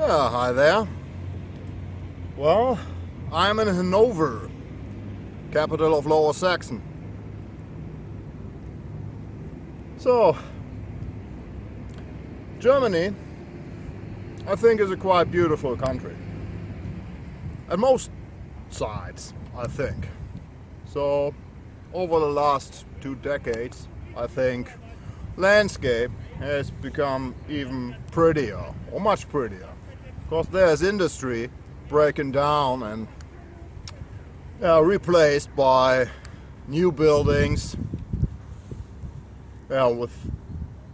Yeah, hi there. Well, I'm in Hanover, capital of Lower Saxon. So, Germany, I think, is a quite beautiful country. At most sides, I think. So, over the last 2 decades, I think landscape has become even prettier, or much prettier. Because there's industry breaking down and replaced by new buildings, with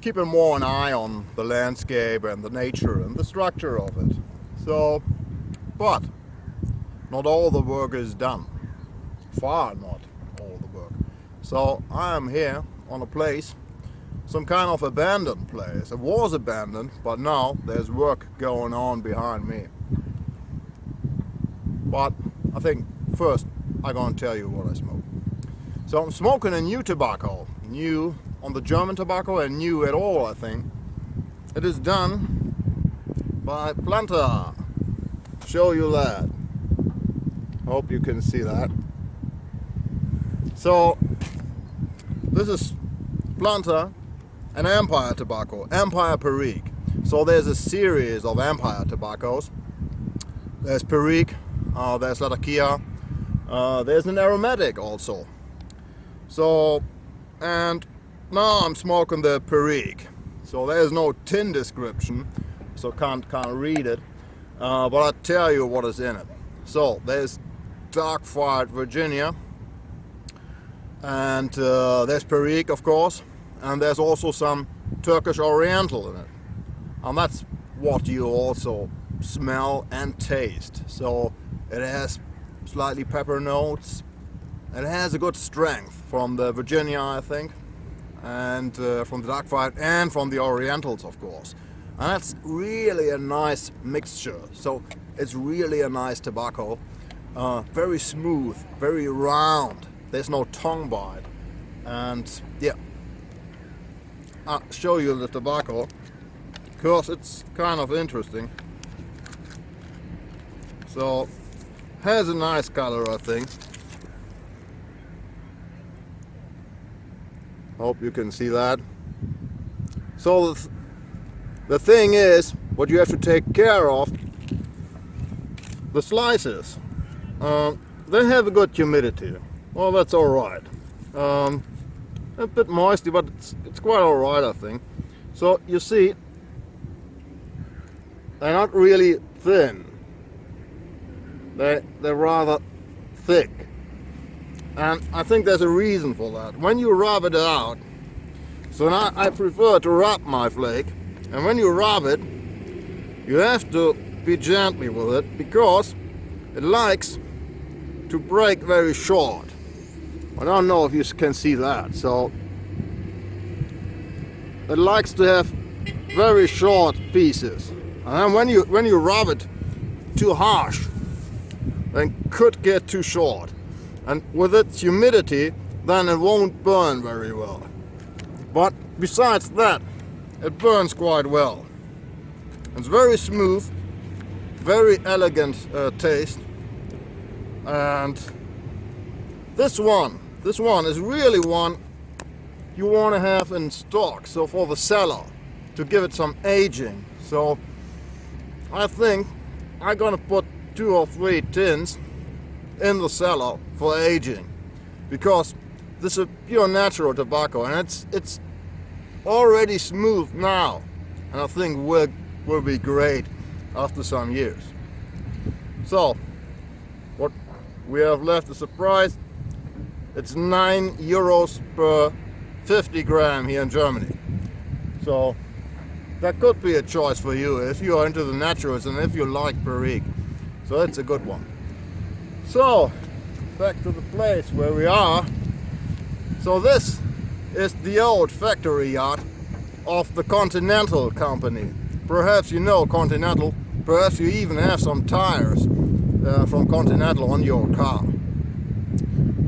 keeping more an eye on the landscape and the nature and the structure of it. So, but not all the work is done. Far not all the work. So I am here on a place, some kind of abandoned place. It was abandoned, but now there's work going on behind me. But I think first I'm going to tell you what I smoke. So I'm smoking a new tobacco, new on the German tobacco and new at all, I think. It is done by Planta. Show you that. Hope you can see that. So this is Planta and Empire tobacco, Empire Perique. So there's a series of Empire tobaccos. There's Perique, there's Latakia, there's an aromatic also. So, and now I'm smoking the Perique. So there's no tin description, so can't read it. But I'll tell you what is in it. So there's dark fired Virginia, and there's Perique, of course. And there's also some Turkish Oriental in it. And that's what you also smell and taste. So it has slightly pepper notes. It has a good strength from the Virginia, I think. And from the dark fired and from the Orientals, of course. And that's really a nice mixture. So it's really a nice tobacco. Very smooth, very round. There's no tongue bite. And yeah. I'll show you the tobacco because it's kind of interesting. So has a nice color, I think. Hope you can see that. So the thing is, what you have to take care of, the slices. They have a good humidity. Well, that's all right. A bit moisty, but it's quite alright, I think. So you see, they're not really thin. They're rather thick, and I think there's a reason for that. When you rub it out, so now I prefer to rub my flake, and when you rub it, you have to be gently with it because it likes to break very short. I don't know if you can see that. So it likes to have very short pieces, and then when you rub it too harsh, then could get too short, and with its humidity, then it won't burn very well. But besides that, it burns quite well. It's very smooth, very elegant taste, and this one is really one you want to have in stock, so for the cellar, to give it some aging. So I think I'm gonna put 2 or 3 tins in the cellar for aging, because this is pure natural tobacco, and it's already smooth now, and I think will be great after some years. So what we have left a surprise. It's €9 per 50 gram here in Germany. So that could be a choice for you if you are into the naturals and if you like Perique. So it's a good one. So back to the place where we are. So this is the old factory yard of the Continental company. Perhaps you know Continental. Perhaps you even have some tires from Continental on your car.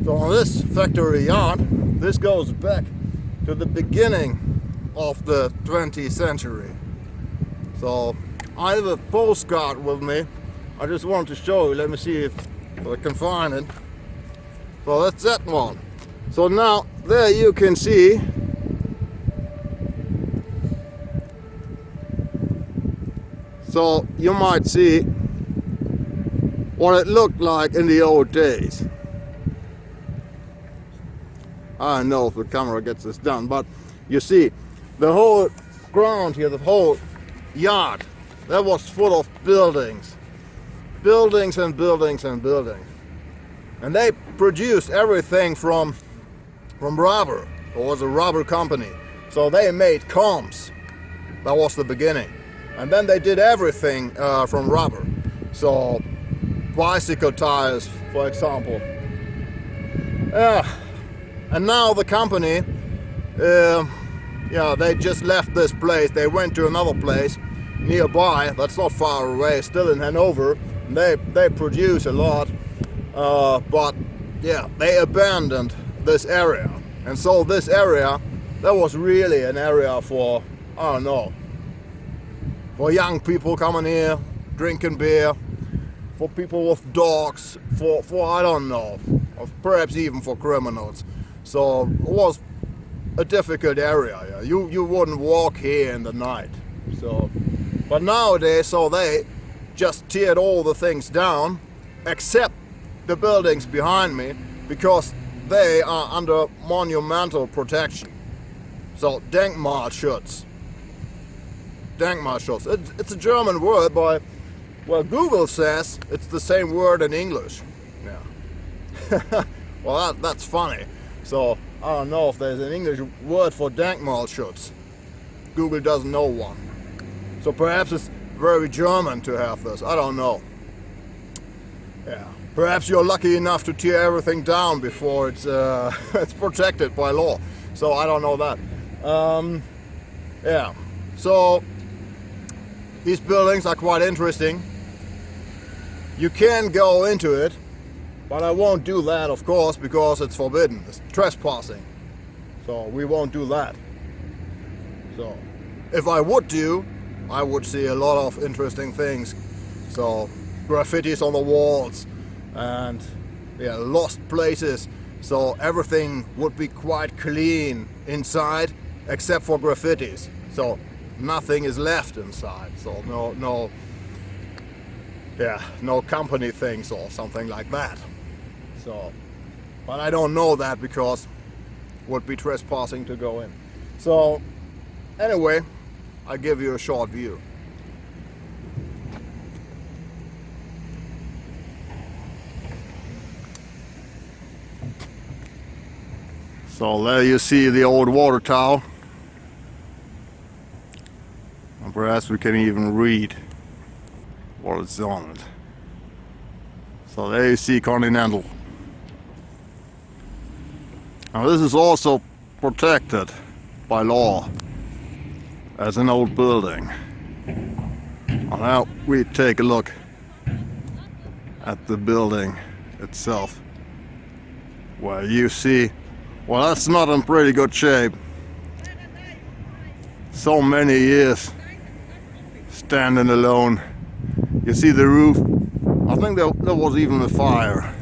So on this factory yard, this goes back to the beginning of the 20th century. So I have a postcard with me. I just want to show you. Let me see if I can find it. So that's that one. So now there you can see so you might see what it looked like in the old days. I don't know if the camera gets this done, but you see the whole ground here, the whole yard, that was full of buildings. Buildings and buildings and buildings. And they produced everything from rubber. It was a rubber company. So they made comps. That was the beginning. And then they did everything from rubber. So bicycle tires, for example. And now the company, they just left this place. They went to another place nearby. That's not far away, still in Hanover. They produce a lot, but yeah, they abandoned this area. And so this area, that was really an area for, I don't know, for young people coming here, drinking beer, for people with dogs, for I don't know, or perhaps even for criminals. So it was a difficult area. Yeah. You wouldn't walk here in the night. So, but nowadays, so they just teared all the things down, except the buildings behind me, because they are under monumental protection. So Denkmalschutz. Denkmalschutz. It's a German word, but well, Google says it's the same word in English. Yeah. Well, that's funny. So I don't know if there's an English word for Denkmalschutz. Google doesn't know one. So perhaps it's very German to have this. I don't know. Yeah. Perhaps you're lucky enough to tear everything down before it's it's protected by law. So I don't know that. Yeah. So these buildings are quite interesting. You can go into it, but I won't do that, of course, because it's forbidden. It's trespassing. So we won't do that. So if I would do, I would see a lot of interesting things. So graffitis on the walls and yeah, lost places. So everything would be quite clean inside except for graffitis. So nothing is left inside. So no company things or something like that. So, but I don't know that because it would be trespassing to go in. So anyway, I give you a short view. So there you see the old water tower. And perhaps we can even read what is on it. So there you see Continental. Now this is also protected by law as an old building. And now we take a look at the building itself, where you see, well, that's not in pretty good shape. So many years standing alone. You see the roof. I think there was even a fire.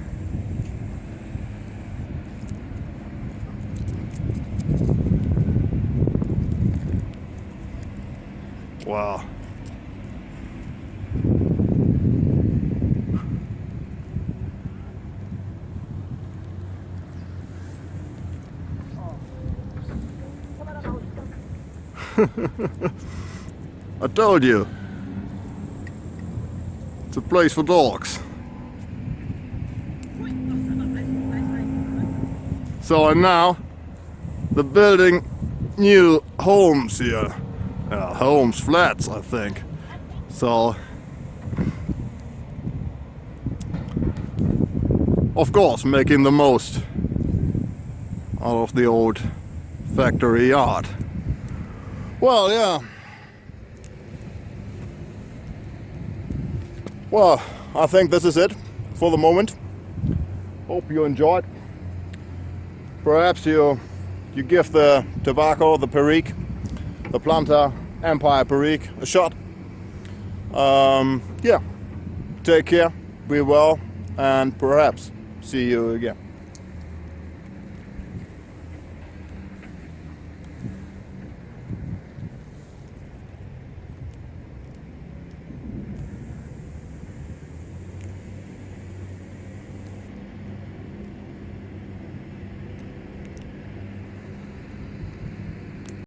Wow. I told you. It's a place for dogs. So and now they're building new homes here. Homes, flats, I think. So of course making the most out of the old factory yard. Well, yeah. Well, I think this is it for the moment. Hope you enjoyed. Perhaps you give the tobacco, the Perique, the Planta Empire Perique a shot. Yeah, take care, be well, and perhaps see you again.